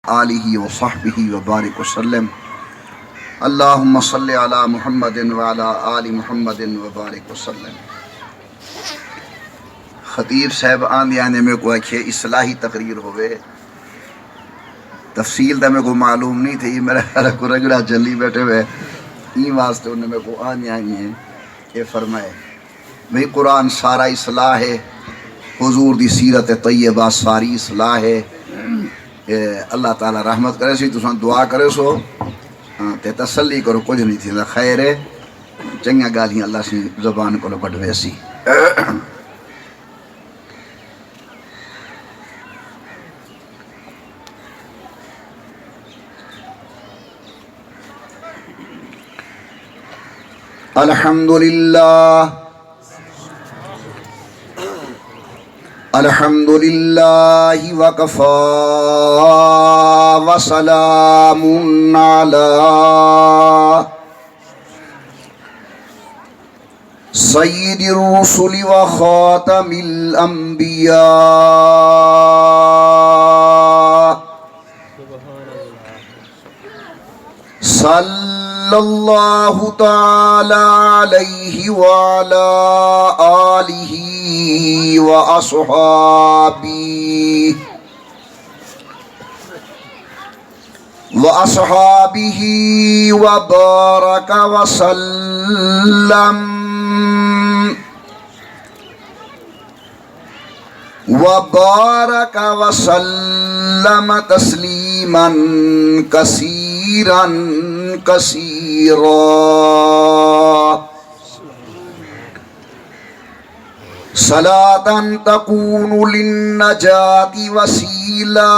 آلہ وصحبہ وبارک وسلم اللہم صلی علی محمد وعلی آل محمد وبارک وسلم۔ خطیب صاحب آندے آنے میں کو اچھے اصلاحی تقریر ہوئے، تفصیل دا میں کو معلوم نہیں تھی، میرا خیال کو رگڑا جلی بیٹھے ہوئے این واسطے انہیں میں کو آنے آئی ہیں کہ فرمائے بھئی قرآن سارا اصلاح ہے، حضور دی سیرت طیبہ ساری اصلاح ہے، اللہ تعالیٰ رحمت کرے سی، تساں دعا کرے سو تے تسلی کرو، کچھ نہیں تھی خیر ہے، چنگا گالیاں اللہ سی زبان کو بڑھوے سی۔ الحمدللہ وکفا وسلام علی سید الرسل وخاتم الانبیاء صلی اللہ تعالی علیہ وعلا آلہ وأصحابه وبارك وسلم تسليما كثيرا كثيرا۔ صلاة تكون للنجاة وسيلة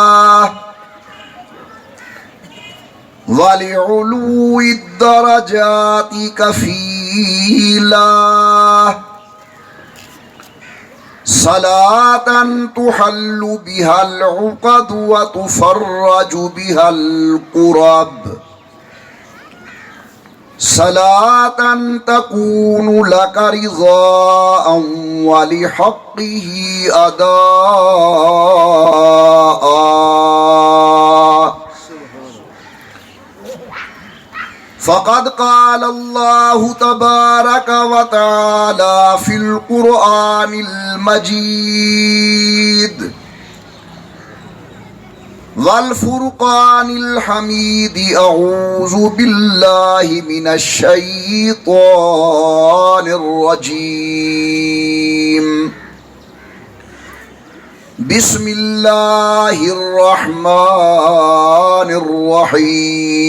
ولعلو الدرجات كفيلة، صلاة تحل بها العقد وتفرج بها الكرب، صلاة تكون لك رضاء ولحقه أداء۔ فقد قال الله تبارك وتعالى في القرآن المجيد والفرقان الحميد أعوذ بالله من الشيطان الرجيم بسم الله الرحمن الرحيم۔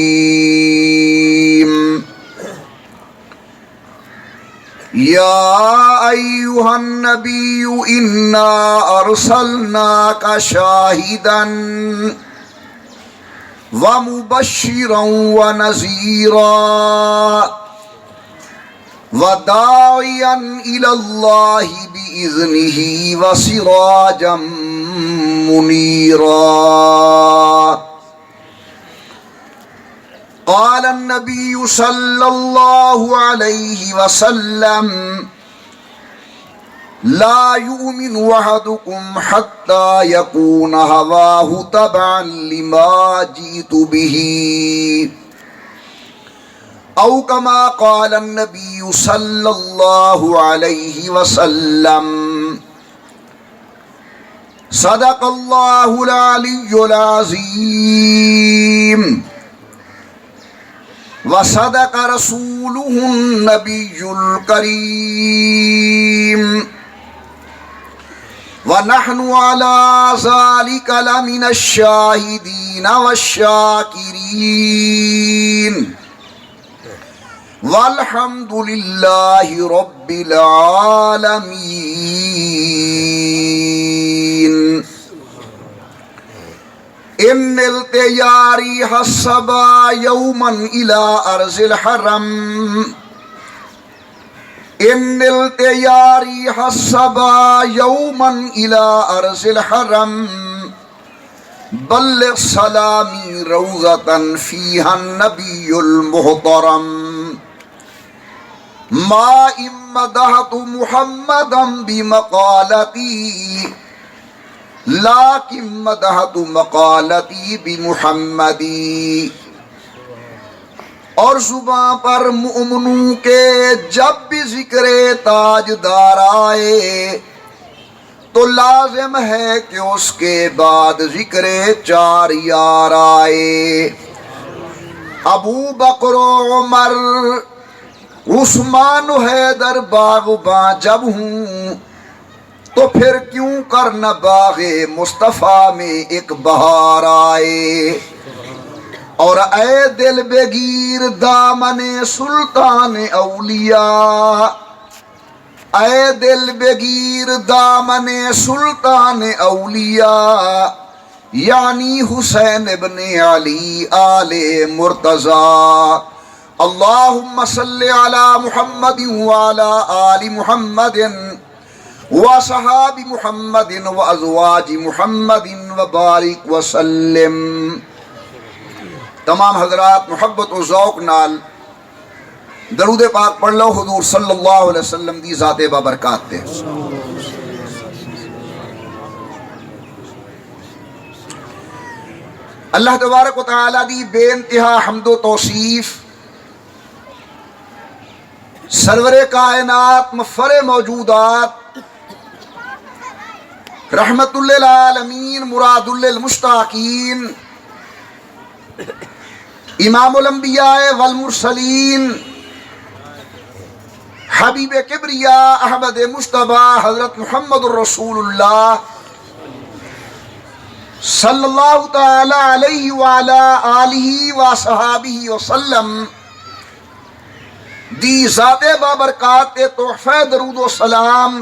يا أيها النبي إنا أرسلناك شاهدا ومبشرا ونذيرا وداعيا إلى الله بإذنه وسراجا منيرا۔ قال النبي صلى الله عليه وسلم لا يؤمن أحدكم حتى يكون هواه تبعا لما جئت به، أو كما قال النبي صلى الله عليه وسلم۔ صدق الله العلي العظيم وصدق رسوله النبي الكريم، ونحن على ذلك لمن الشاهدين والشاكرين، والحمد لله رب العالمين۔ إن التياري حسبا يوما إلى أرض الحرم، إن التياري حسبا يوما إلى أرض الحرم، بلغ سلامي روضة فيها النبي المحترم، ما إن مدحت محمدا بمقالتي لیکن مدحت مقالتی بمحمدی، اور زباں پر مؤمنوں کے جب بھی ذکر تاجدار آئے تو لازم ہے کہ اس کے بعد ذکر چار یار آئے۔ ابو بکر و عمر عثمان و حیدر باغباں جب ہوں تو پھر کیوں کر نہ باغ مصطفیٰ میں ایک بہار آئے۔ اور اے دل بگیر دامن سلطان اولیاء، اے دل بگیر دامن سلطان اولیاء، یعنی حسین ابن علی آل مرتضی، اللہم صلی علی محمد وعلی آل محمد وصحاب محمد وازواج محمد وبارک وسلم۔ تمام حضرات محبت و ذوق نال درود پاک پڑھ لو حضور صلی اللہ علیہ وسلم دی ذات بابرکات تے۔ اللہ تبارک و تعالی دی بے انتہا حمد و توصیف، سرور کائنات مفر موجودات، رحمت للعالمین مراد للمشتاقین، امام الانبیاء والمرسلین، حبیب کبریاء احمد مجتبی حضرت محمد الرسول اللہ صلی اللہ تعالی علیہ وعلا آلہ وصحابہ وسلم دی ذات بابرکات تحفہ درود و سلام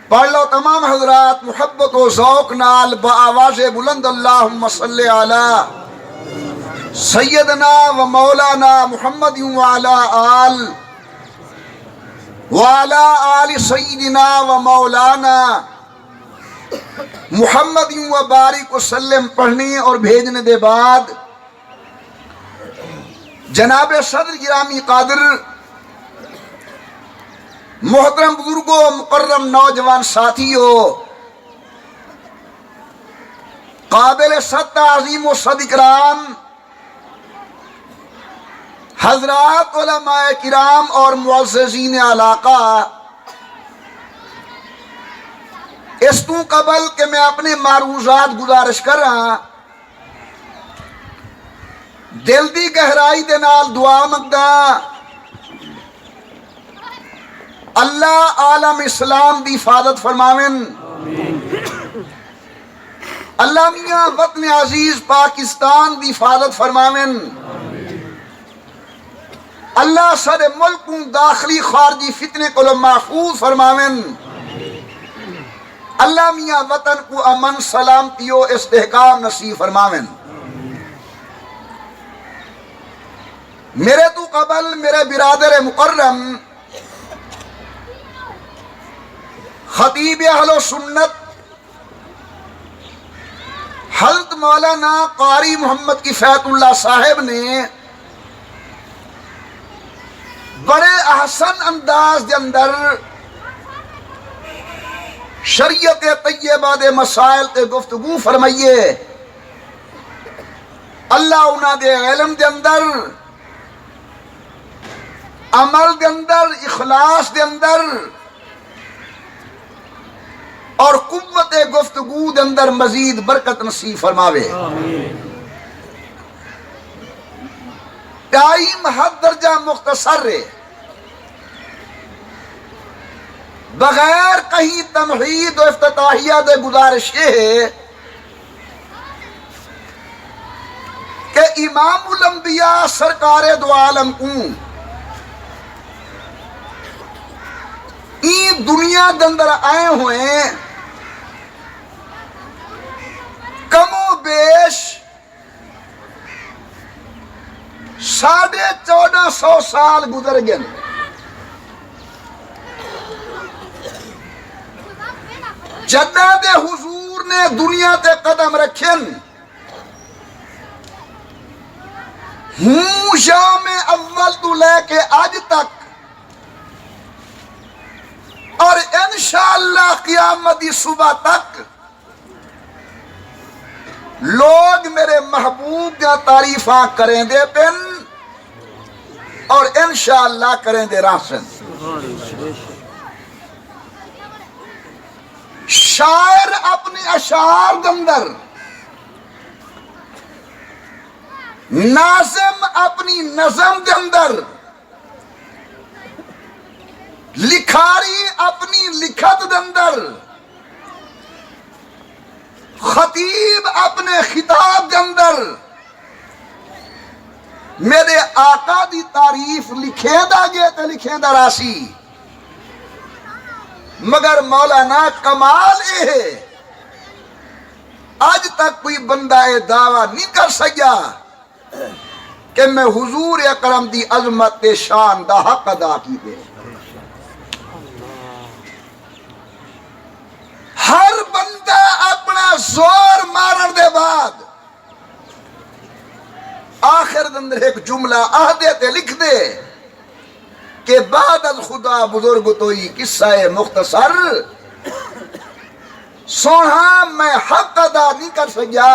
پڑھ لو تمام حضرات محبت و ذوق نال بآواز بلند، اللہم صلی علی سیدنا و مولانا محمد وعلا آل سیدنا و مولانا محمد و بارک وسلم پڑھنے اور بھیجنے دے بعد جناب صدر گرامی قادر، محترم بزرگوں، مکرم نوجوان ساتھیوں، قابل صد تعظیم و صد اکرام حضرات علماء کرام اور معززین علاقہ، اس تو قبل کہ میں اپنے معروضات گزارش کر رہا، دل دی گہرائی دے نال دعا منگدا اللہ عالم اسلام دی حفاظت فرماویں، اللہ میاں وطن عزیز پاکستان دی حفاظت فرماویں، اللہ سارے ملکوں داخلی خارجی فتنے کو محفوظ فرماویں، اللہ میاں وطن کو امن سلامتی و استحکام نصیب فرماویں۔ میرے تو قبل میرے برادر مکرم خطیب اہل سنت حضرت مولانا قاری محمد کفایت اللہ صاحب نے بڑے احسن انداز دے اندر شریعت طیبہ دے مسائل تے گفتگو فرمائیے، اللہ انہاں دے علم دے اندر، عمل دے اندر، اخلاص دے اندر اور قوت گفتگو دے اندر مزید برکت نصیب فرماوے۔ ٹائم حد درجہ مختصر ہے، بغیر کہیں تمہید و افتتاحیہ دے گزارش یہ ہے کہ امام الانبیاء سرکار دو عالم کو این دنیا دے اندر آئے ہوئے کم و بیش 1450 سال گزر گئے، جدہ دے حضور نے دنیا تے قدم رکھن، ہوں شام اول تو لے کے آج تک اور انشاءاللہ قیامت کی صبح تک لوگ میرے محبوب دیا تعریفاں کریں دے پن اور انشاءاللہ کریں دے راشن. شاعر اپنی اشعار دندر، ناظم اپنی نظم دندر، لکھاری اپنی لکھت دندر، خطیب اپنے خطاب دندر میرے آقا دی تعریف لکھیں دا گے تے لکھیں دا راسی. مگر مولانا کمال اے ہے آج تک کوئی بندہ دعویٰ نہیں کر سکیا کہ میں حضور اکرم دی عظمت شان دا حق ادا کی دے. ہر بندہ اپنا زور مارن دے بعد آخر اندر ایک جملہ آہدے تے لکھ دے کہ بعد از خدا بزرگ توئی قصہ مختصر سونا میں حق ادا نہیں کر سکیا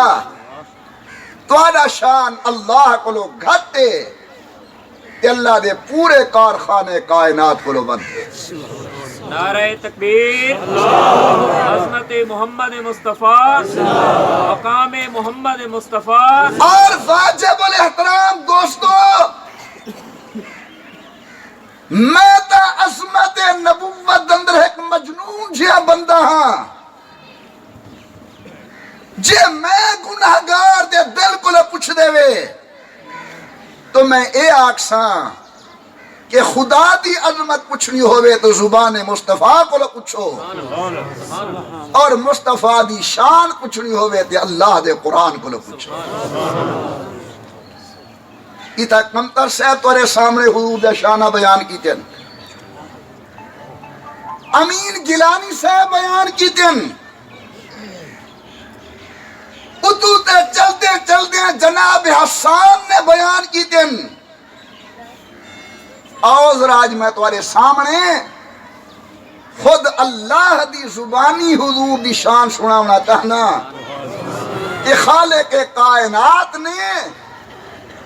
تواڈا شان اللہ کو لو گھٹے تے اللہ دے پورے کارخانے کائنات کو لو بندے. نعرہ تکبیر، عظمت محمد مصطفیٰ، مقام محمد مصطفیٰ. اور واجب الاحترام دوستو، میں تا عظمت نبوت اندر ایک مجنون جہا بندہ ہاں جے میں گناہگار دے دل کو لے پوچھ دے وے تو میں اے آکساں کہ خدا دی عظمت پوچھنی ہوئے تو زبان مصطفیٰ کو لے پوچھو اور مصطفیٰ دی شان پوچھنی ہوئے تو اللہ دے قرآن کو لے پوچھو. ایتا کمتر سے تورے سامنے حضور دے شانہ بیان کی تین، امین گیلانی سے بیان کی تین، اتو تے چلتے چلتے جناب حسان نے بیان کی تین. آوز راج میں تمہارے سامنے خود اللہ دی زبانی حضور دی شان سناونا چاہنا کہ خالق کائنات نے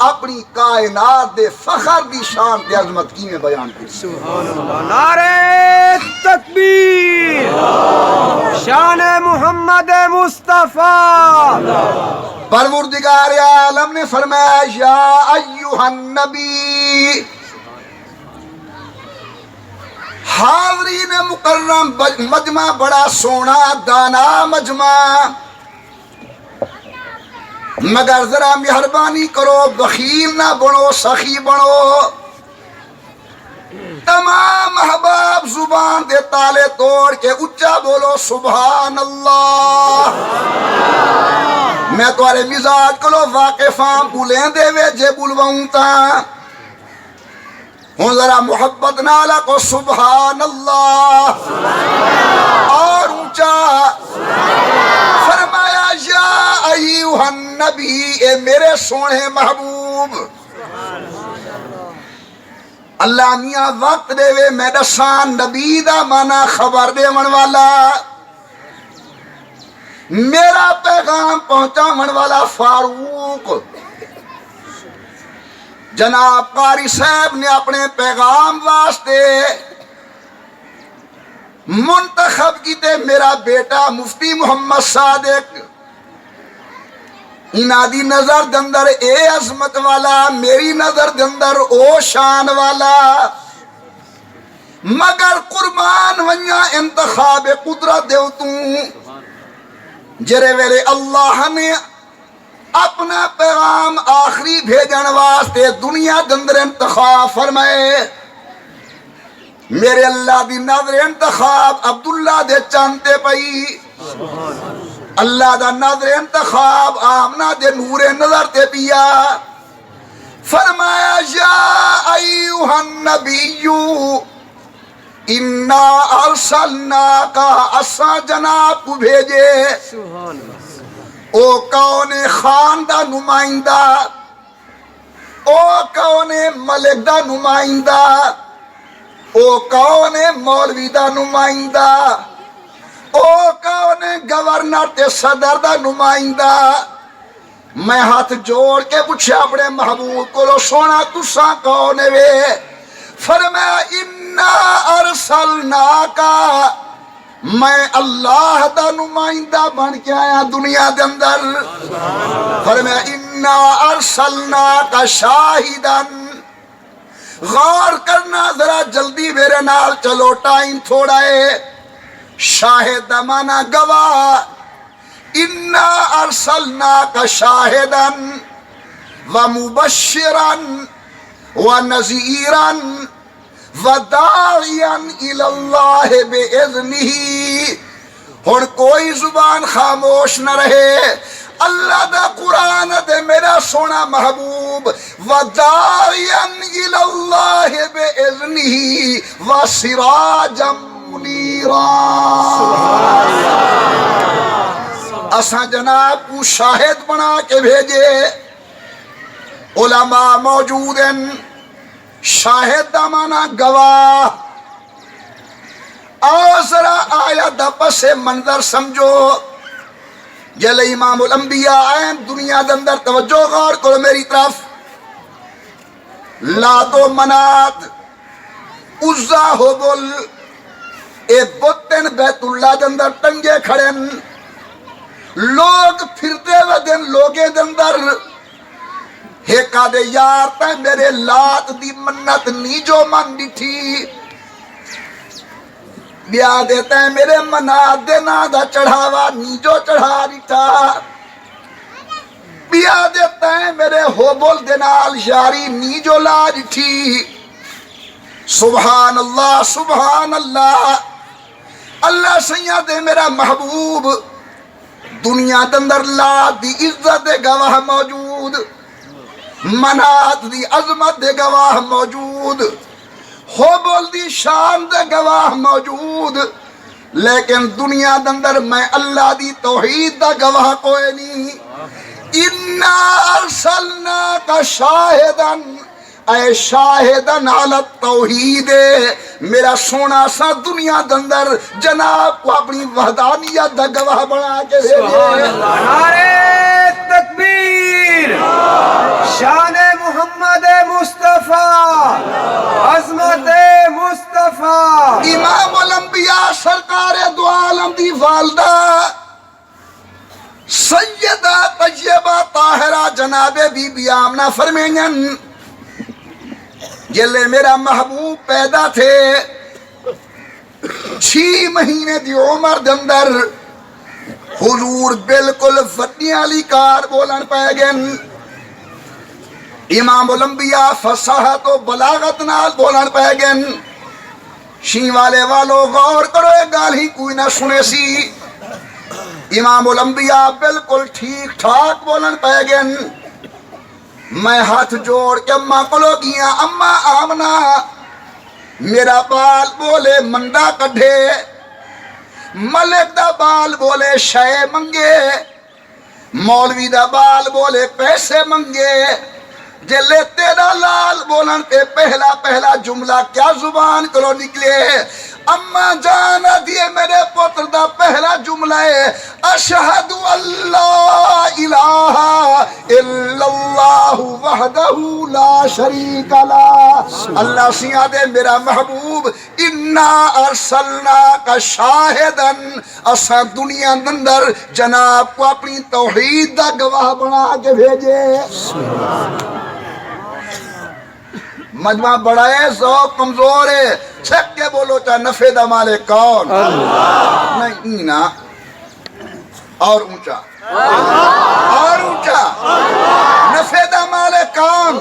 اپنی کائنات دے فخر دی شان دی عظمت کی میں بیان کی. سبحان اللہ. نعرہ تکبیر، شان محمد مصطفیٰ. پروردگار عالم نے فرمایا یا ایوہ النبی، حاضرین مکرم مجمع بڑا سونا دانا مجمع، مگر ذرا مہربانی کرو بخیل نہ بنو سخی بنو. تمام احباب زبان دے تالے توڑ کے اچھا بولو سبحان اللہ. میں تمہارے مزاج کلو واقفاں بولیں دے وے جے بولواؤں تا ہوں ذرا محبت نالا کو سبحان اللہ اور اونچا. فرمایا یا ایوہ النبی، اے میرے سونے محبوب. اللہ میاں وقت دے وے میں دسان نبی دا مانا خبر دے من والا، میرا پیغام پہنچا من والا فاروق. جناب قاری صاحب نے اپنے پیغام واسطے منتخب کیتے میرا بیٹا مفتی محمد صادق. انہاں دی نظر دندر اے عظمت والا، میری نظر دندر او شان والا، مگر قربان ونیا انتخاب قدرت دیوتوں جرے ویلے اللہ نے اپنا پیغام آخری بھیجن واسطے دنیا دندر انتخاب فرمائے. میرے اللہ دی نظر انتخاب عبداللہ دے چانتے پئی، اللہ دا نظر انتخاب آمنہ دے نور نظر تے پیا. فرمایا یا ایوہ النبیو انا ارسلناکا، اسا جناب کو بھیجے او کون خان دا نمائندہ، او کون ملک دا نمائندہ، او کون ہے مولوی دا نمائندہ، او کون ہے گورنر تے صدر دا نمائندہ؟ میں ہاتھ جوڑ کے پوچھا اپنے محبوب کو، سونا تساں کون وے؟ فرمایا انا ارسلناکا، میں اللہ دا نمائندہ بن کے آیا دنیا دے اندر۔ فرمایا انا ارسلناکا شاہدن، غور کرنا ذرا جلدی میرے نال چلو، ٹائم تھوڑا ہے۔ شاہد مانا گواہ، انا ارسلناکا شاہدن ومبشرن ونذیرن وداعیا الی اللہ باذنہ۔ ہن کوئی زبان خاموش نہ رہے، اللہ دا قرآن دے میرا سونا محبوب، وداعیا الی اللہ باذنہ وسراجا منیرا۔ اساں جناب کو شاہد بنا کے بھیجے، علماء موجود ہیں، شاہد دا مانا گواہ۔ آؤ ذرا آیت دا پس منظر سمجھو، جل امام الانبیاء آئیں دنیا دے اندر، توجہ غور کرو میری طرف۔ لات و منات، عزا حبل، اے بتن بیت اللہ دے اندر ٹنگے کھڑن، لوگ پھرتے ودن لوگے دے اندر، ہیکا دے یار تے میرے لات دی منت نیجو من ڈٹھی، بیا دیتے میرے منات دے نا دا چڑھاوا نیجو چڑھا ڈٹھا، بیا دیتے میرے ہوبل دے نال یاری نیجو لا ڈٹھی۔ سبحان اللہ سبحان اللہ، اللہ سیاں دے میرا محبوب، دنیا دے اندر لات دی عزت دے گواہ موجود، منات دی عظمت دے گواہ موجود، حبل دی شان دے گواہ موجود، لیکن دنیا دے اندر میں اللہ دی توحید دا گواہ کوئی نہیں۔ انا ارسلناک شاہدن، اے شاہدن علی التوحید، میرا سونا سا دنیا دے اندر جناب کو اپنی وحدانیت دا گواہ بنا کے بھیجے۔ نعرہ تکبیر، شان محمد مصطفیٰ، عظمت مصطفیٰ۔ امام الانبیاء سرکار دو عالم دی والدہ سیدہ طیبہ طاہرہ جناب بی بی آمنہ فرمائیں، جلے میرا محبوب پیدا تھے 6 مہینے دی عمر دے اندر حضور بالکل وڈی علی کار بولن پہ گن، امام الانبیاء فصاحت و بلاغت نال بولن پہ گن۔ شین والے والو غور کرو، ایک گال ہی کوئی نہ سنے سی، امام الانبیاء بالکل ٹھیک ٹھاک بولن پہ گن۔ میں ہاتھ جوڑ کے اماں کو لو گیا، اماں آمنہ میرا بال بولے منڈا کڈھے، ملک دا بال بولے شے منگے، مولوی دا بال بولے پیسے منگے، جلے تیرا لال بولن پہ پہلا جملہ کیا زبان کرو نکلے؟ اماں جانا دیے میرے پتر دا پہلا جملہ ہے اشہد اللہ الہ الا اللہ وحدہ لا شریک لہ۔ اللہ سیاں دے میرا محبوب، انا ارسلناک شاہدن، اساں دنیا اندر جناب کو اپنی توحید دا گواہ بنا کے بھیجے۔ مجمع بڑا ہے، ذوق کمزور ہے، چھک کے بولو چاہ نفع دا مالک کون؟ نہیں نا، اور اونچا اور اونچا، نفع دا مالک کون؟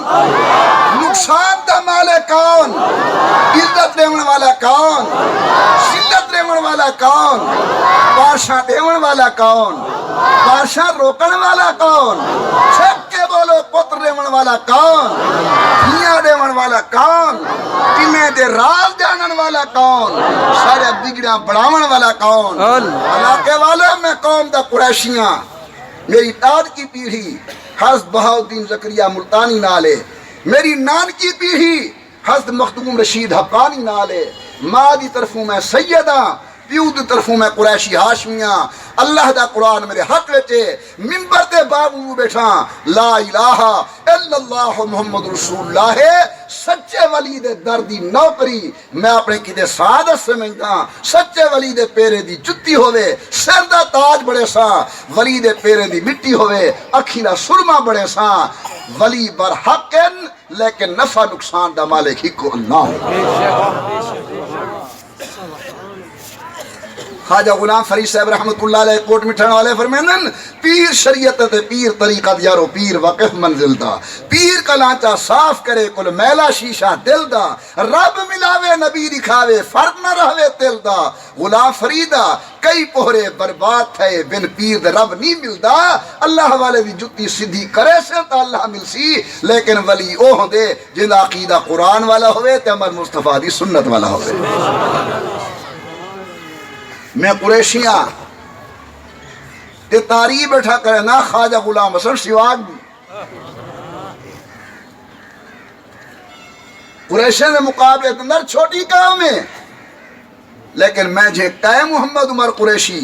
نقصان دا مالک کون؟ عزت دیون والا کون؟ شدت دیون والا کون؟ بادشاہ دیون والا کون؟ بادشاہ روکن والا کون؟ چھک کے بولو، پتر دیون والا کون؟ دنیا دیون والا کون؟ کمیں دے راز جانن والا کون؟ سارے بگڑیاں بڑھاون والا کون؟ علاقے والے میں قوم دا قریشیاں، میری داد کی پیڑھی حضرت بہاؤالدین زکریا ملتانی نالے، میری نان کی پیڑھی حضرت مخدوم رشید حقانی نالے، ماں دی طرفوں میں سیدہ، پیو دی طرفوں میں قریشی ہاشمیاں، اللہ دا قرآن میرے حق وچے، منبر دے بابو بیٹھا لا الہ الا اللہ محمد رسول اللہ ہے، سچے ولی دے دردی نوکری میں اپنے کدے سعادت سمجھدا، سچے ولی دے پیرے دی جتی ہوئے، سر دا تاج بڑے ساں، ولی دے پیرے دی مٹی ہوئے، اکھی دا سرما بڑے ساں، ولی برحقن لیکن نفع نقصان دا مالک ہی کو اللہ خواجہ غلام فرید صاحب رحمت اللہ علیہ کوٹ مٹھان والے فرمیندن پیر شریعت تے پیر طریقت یارو پیر وقف منزل دا، پیر کا لانچا صاف کرے کل میلا شیشہ دل دا، رب ملاوے نبی دکھاوے فرق نہ رہوے دل دا، غلام فریدہ کئی پہرے برباد تھے بن پیر دے رب نہیں ملدا، اللہ والے دی جتی سدھی کرے سے تا اللہ ملسی، لیکن ولی او ہوں دے جن عقیدہ قرآن والا ہوئے تے عمر مصطفیٰ دی سنت والا ہوئے۔ میں قریشیاں تے تاریخ بیٹھا کرے نا خواجہ غلام حسن سواگ بھی قریشیاں دے مقابلے اندر چھوٹی قوم ہے، لیکن میں جے کہے محمد عمر قریشی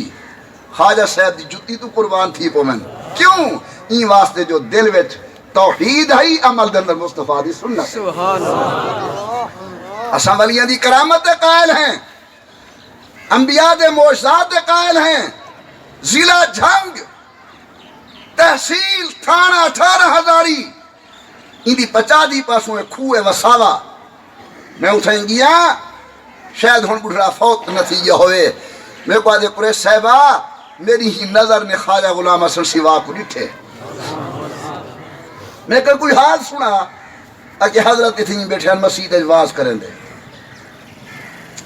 خواجہ صاحب دی جتی تو قربان تھی پو من کیوں این واسطے جو دل وچ توحید ہے عمل دے اندر مصطفیٰ دی سنت سبحان اللہ، اساں ولیاں دی کرامت دے قائل ہیں، انبیاء دے معجزات دے قائل ہیں، ضلع جھنگ تحصیل تھانہ 18,000 اندی 50 پاسوں کھوئے وساوا میں اٹھائیں گیا شاید ہن بڑھڑا فوت نتیجہ ہوئے، میں کو آدھے قریش صاحبہ میری ہی نظر نے خواجہ غلام حسن سوا کو ڈٹھے، میں کہ کوئی حال سنا کہ حضرت اتنی بیٹھے ہیں مسجد اجواز کریں دے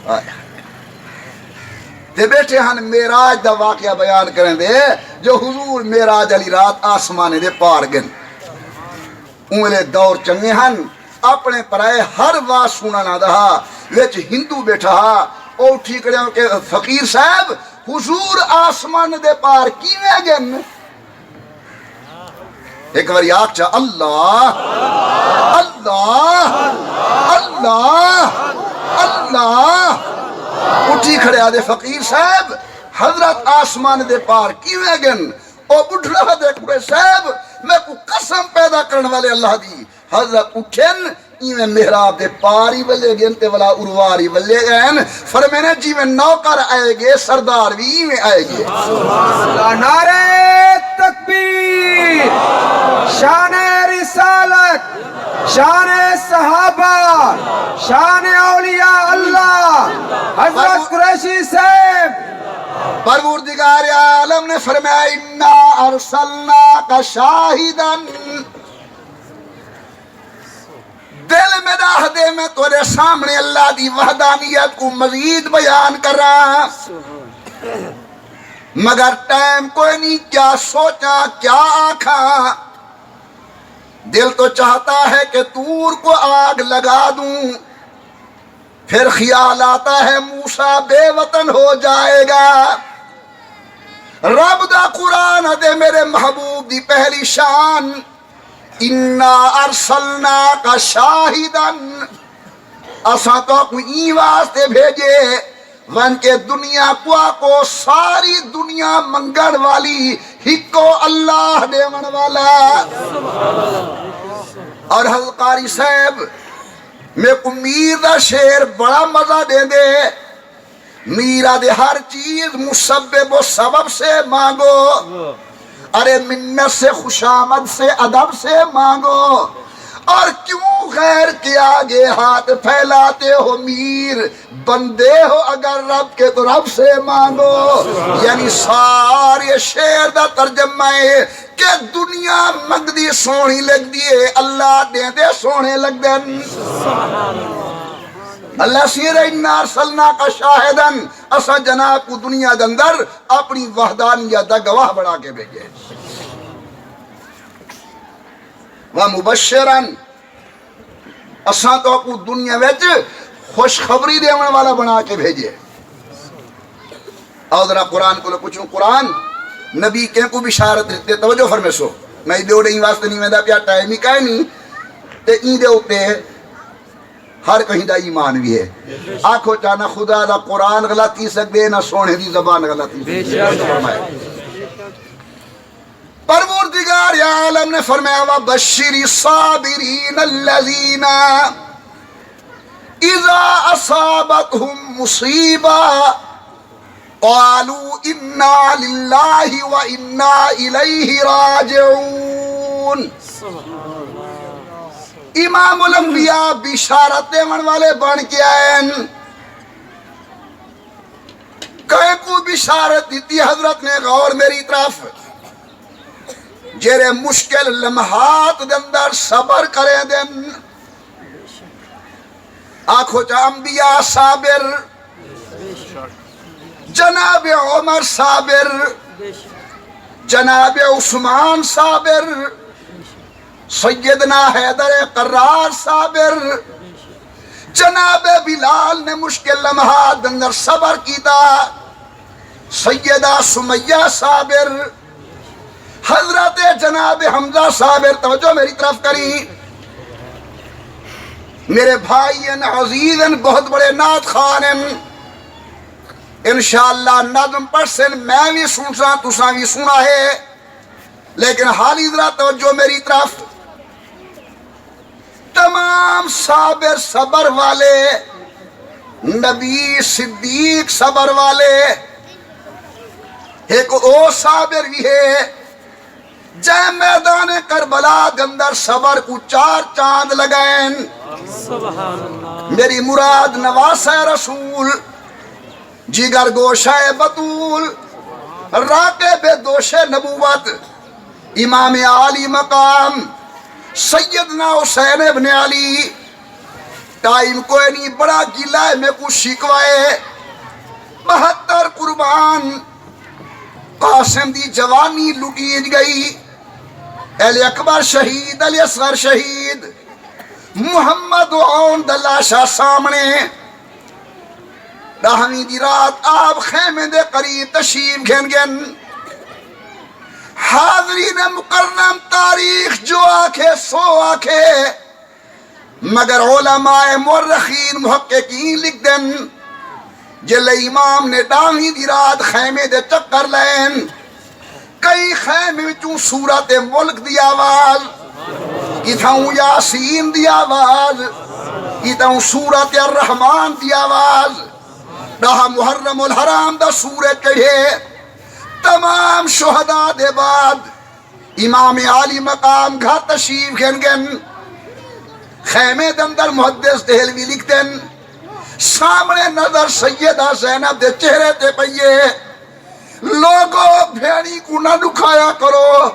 آیا تے بیٹھے ہن میراج دا واقعہ بیان کریں دے جو حضور میراج علی رات آسمانے دے پار گن انہلے دور چنگے ہن اپنے پرائے ہر واس سونا نہ دہا ویچ ہندو بیٹھا او ٹھیک رہے ہوں کہ فقیر صاحب حضور آسمان دے پار کیویں گن ایک باری آگ چاہ اللہ اللہ اللہ اللہ اٹھی کھڑے آدھے فقیر صاحب حضرت آسمان دے پار کیویں گن او بڑھڑا دے قریش صاحب میں کو قسم پیدا کرنے والے اللہ دی حضرت اٹھن ایویں محراب دے پاری ولے گن تے ولا ارواری ولے گن فرمینے جیویں نوکر آئے گے سردار بھی ایویں آئے گے نعرہ تکبیر، شان رسالت، شان صحابہ، شان اولیاء اللہ حضرت قریشی صاحب پروردگار عالم نے فرمایا انا ارسلناک شاہدن، دل میں راہ دے میں تورے سامنے اللہ دی وحدانیت کو مزید بیان کر رہا مگر ٹائم کوئی نہیں، کیا سوچا کیا آکھا، دل تو چاہتا ہے کہ طور کو آگ لگا دوں، پھر خیال آتا ہے موسیٰ بے وطن ہو جائے گا، رب دا قرآن دے میرے محبوب دی پہلی شان اِنَّا أَرْسَلْنَاكَ شَاهِدًا، اساں تو کوئی واسطے بھیجے ون کے دنیا کو ساری دنیا منگڑ والی ہکو اللہ دیون والا۔ اور حضرت قاری صاحب میں کو میر دا شیر بڑا مزہ دے دے، میرا دے ہر چیز مسبب و سبب سے مانگو، ارے منت سے خوشامد سے ادب سے مانگو، اور کیوں غیر کے آگے ہاتھ پھیلاتے ہو میر، بندے ہو اگر رب کے تو رب سے مانگو۔ یعنی سارے شعر دا ترجمہ ہے کہ دنیا مگدی سونی لگ دیے اللہ دے دے سونے لگ دن۔ اللہ سیر اِنَّا أَرْسَلْنَاكَ شَاهِدًا، اسا جناب کو دنیا دے اندر اپنی وحدانیت دا گواہ بڑھا کے بھیجے، وَمُبَشِّرًا، اسا تو کو دنیا وچ خوشخبری دیون والا بنا کے بھیجے۔ اور ذرا قرآن کو پوچھوں، قرآن نبی کے کو بشارت دیتے، توجہ فرمے سو، میں دے اڑے واسطے نہیں میں دا پیا ٹائم ہی کائے نہیں تے این دے اوتے ہر کہیں دا ایمان بھی ہے آنکھو چانا خدا دا قرآن غلطی سکتے نہ سونے دی زبان غلطی فرمائے پروردگار عالم نے فرمایا وَبَشِّرِ الصَّابِرِينَ الَّذِينَ اِذَا أَصَابَتْهُمْ مُصِيبَةٌ قَالُوا إِنَّا لِلَّهِ وَإِنَّا إِلَيْهِ راجعون۔ امام الانبیاء بشارت دیون والے بن کے آئے کہیں کو بشارت دیتی حضرت نے غور میری طرف جیرے مشکل لمحات دے اندر صبر کریں دن آنکھو چا انبیاء صابر جناب عمر صابر جناب عثمان صابر سیدنا حیدر قرار صابر جناب بلال نے مشکل لمحات اندر صبر کیتا سیدہ سمیہ صابر حضرت جناب حمزہ صابر توجہ میری طرف کری میرے بھائی عزیز بہت بڑے نعت خان انشاءاللہ نظم پڑھسن میں بھی سنسا تساں بھی سنا ہے لیکن حالی ذرا توجہ میری طرف تمام صابر صبر والے نبی صدیق صبر والے ایک او صابر بھی ہے جے میدان کربلا کے اندر صبر کو 4 چاند لگائیں میری مراد نواسہ رسول جگر گوشہ بطول راقب دوش نبوت امام عالی مقام سیدنا حسین ابن علی ٹائم کوئی نہیں بڑا گیلا ہے میں کو شکوائے 72 قربان قاسم دی جوانی لٹیج گئی اہل اکبر شہید علی اصغر شہید محمد عون دلاشا سامنے 10ویں دی رات آپ خیمے دے قریب تشریف گھن گن حاضرین مکرم تاریخ جو آکھے سو آکھے مگر علماء مورخین محققین لکھ دن جل امام نے 10ویں دی رات خیمے دے چکر لین کئی خیمے وچوں سورت ملک دی آواز کتھاؤں یاسین دی آواز کتھاؤں سورت الرحمن دی آواز 10 محرم الحرام دا سورت چڑھے تمام شہداء دے بعد امام عالی مقام گھر تشریف گھن گن خیمے دے اندر محدث دہلوی لکھ دن سامنے نظر سیدہ زینب دے چہرے تے پئیے لوگو بھیڑی کو نہ دکھایا کرو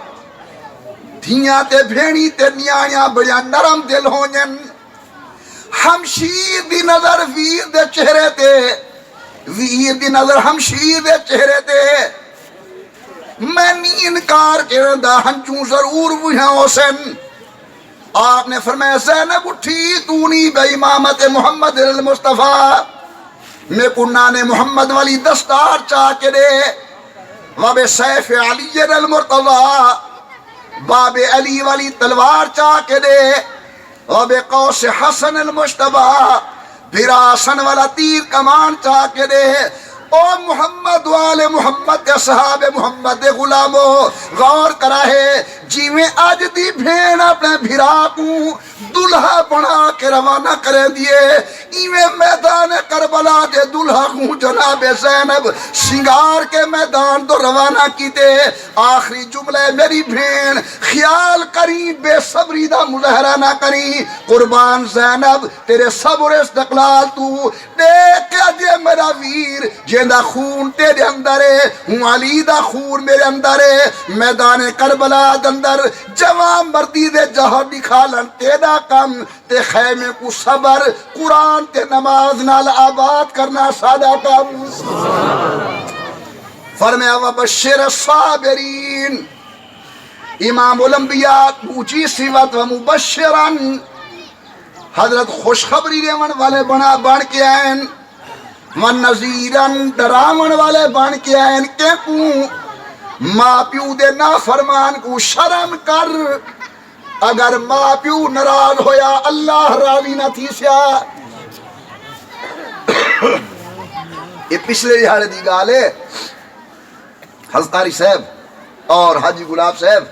دھیاں تے بھیڑی تے نیاں بڑیا نرم دل ہونین ہمشیر دی نظر ویر دے چہرے تے ویر دی نظر ہمشیر دے چہرے تے میں نہیں انکار کرندہ ہنچوں ضرور وہاں حسین آپ نے فرمایا زینب اٹھی تونی بے امامت محمد المصطفیٰ میں کنان محمد والی دستار چاہ کے دے واب سیف علی المرتضی باب علی والی تلوار چاہ کے دے واب قوس حسن المشتبہ براسن والا تیر کمان چاہ کے دے او محمد والے محمد کے صحاب محمد دے غلامو غور کرا ہے جی میں آج دی بھین اپنے بھرا کو دلہا بنا کے روانہ کرے دیے ایویں میدان کربلا دے دلہا کو جناب زینب سنگار کے میدان تو روانہ کی دے آخری جملے میری بھین خیال کری بے صبری دا مظاہرہ نہ کری قربان زینب تیرے صبر استقلال تو دیکھ دے میرا ویر جیندہ خون تیرے اندر ہے ہوں علی دا خون میرے اندر ہے میدان کربلا اندر جوان مردی دے جہر دکھالن تیرا کم تے خیمے کو صبر قرآن تے نماز نال آباد کرنا سادہ کم فرمایا وبشر الصابرین امام الانبیاء پوچھی صفت و مبشرن حضرت خوشخبری دیون والے بن کے آئیں من نذیرن ڈراون والے بن کے آئیں کہ کو ماں پیو دے نافرمان کو شرم کر اگر ماں پیو ناراض ہویا اللہ راضی نہ تھی سیا. یہ پچھلے دیہاڑے دی گال ہے. حضرت قاری صاحب اور حاجی گلاب صاحب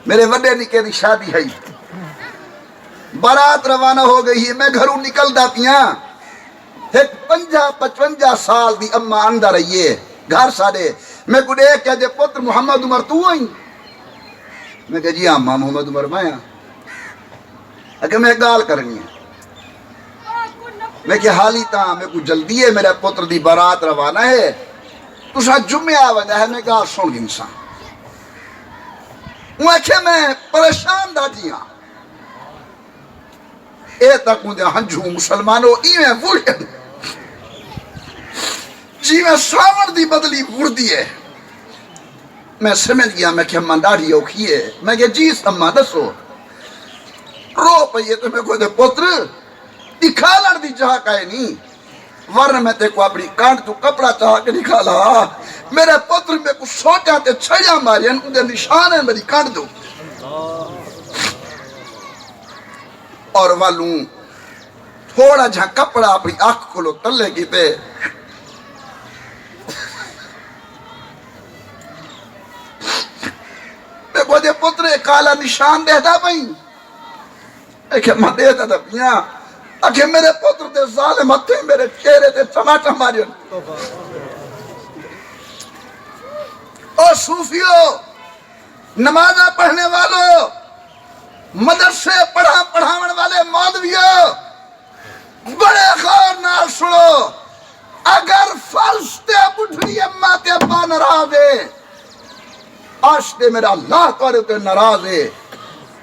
میرے وڈے نکے دی شادی ہے. بارات روانہ ہو گئی ہے. میں گھروں نکلدا پیاں. ایک 55 سال دی اما اندر رہیے گھر ساڑے. میں کو دیکھ کہ جے پتر محمد عمر تو آئی. میں کہا جی اما محمد عمر میں ہاں. اگر میں گال کرنی ہے. میں کہ حالی تاں میں کو جلدی ہے میرے پتر دی بارات روانہ ہے. تسا جمعہ وجہ ہے. میں گال سن گی انسان. وہ کہ میں پریشان دا جی ہاں. اے تک مجھے ہنجو مسلمانوں ایویں وڑ جی میں ساون دی بدلی وڑ دی ہے. میں سمجھ گیا. میں کہ اماں ڈاڑھی اوکھی ہے. میں کہ جی اماں دسو. رو پئیے تو میں کوئی دے پتر دکھالن دی جہاں کہے نہیں. ورنہ میں تے کو اپنی کانٹ تو کپڑا چاہ کے نکالا. میرے پتر میں کو سوچا تے چھڑیا ماری ان دے نشان ہے میری کانٹ دو. اور والوں تھوڑا جہاں کپڑا اپنی آنکھ کھولو تلے کی تے میں کو دے پتر کالا نشان دے دا پہیں. ایک ماں دے دا پیاں. اکھے میرے پتر دے ظالم ہتھے میرے چہرے تے ٹماٹر ماری. او صوفیو نمازہ پڑھنے والوں مدرسے پڑھاون والے مولویوں بڑے غور نال سنو. اگر فرض تے بڈھڑی اماں تے ابا ناراض ہے عرش تے میرا اللہ کرے تے ناراض ہے.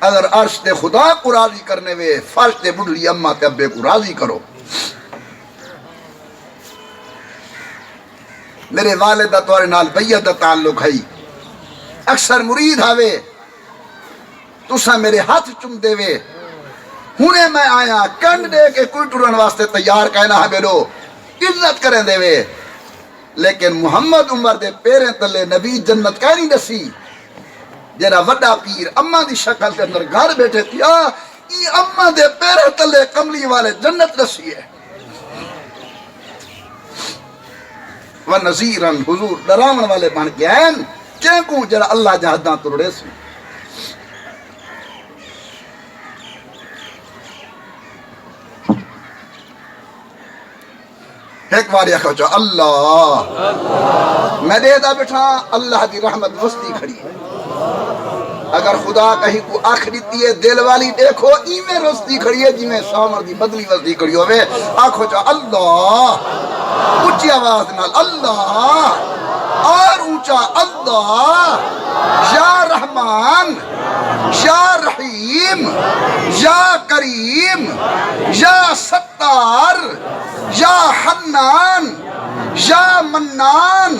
اگر عرش تے خدا کو راضی کرنے وے فرض تے بڈھڑی اماں تے ابے کو راضی کرو. میرے والدہ تورے نال بیعت دا تعلق ہے. اکثر مرید آوے تسا میرے ہاتھ چم دے وے. ہنے میں آیا کنڈ دے کے کوئی ٹرن واسطے تیار کہنا ہے میرو عزت کریں دے وے. لیکن محمد عمر دے پیریں تلے نبی جنت کہہ نہیں دسی. جیرا وڈا پیر اماں دی شکل کے اندر گھر بیٹھے تھیا ای اماں دے پیریں تلے کملی والے جنت دسی ہے. وَنَذِيرًا حضور ڈراون والے بن کے ہیں کیا کو جرا اللہ جہداں ترڑے سی. ایک بار آخو چاہو اللہ. میں دے دا بیٹھا اللہ دی رحمت وسطی کھڑی ہے. اگر خدا کہیں کو آخری دیئے دل والی دیکھو ایمیں رسطی کھڑی ہے جی میں سامر دی بدلی وسطی کھڑی ہوئے. آخو چاہو اللہ. اونچی آواز نال اللہ. اور اونچا اللہ. یا رحمان یا رحیم یا کریم یا ستار یا حنان یا منان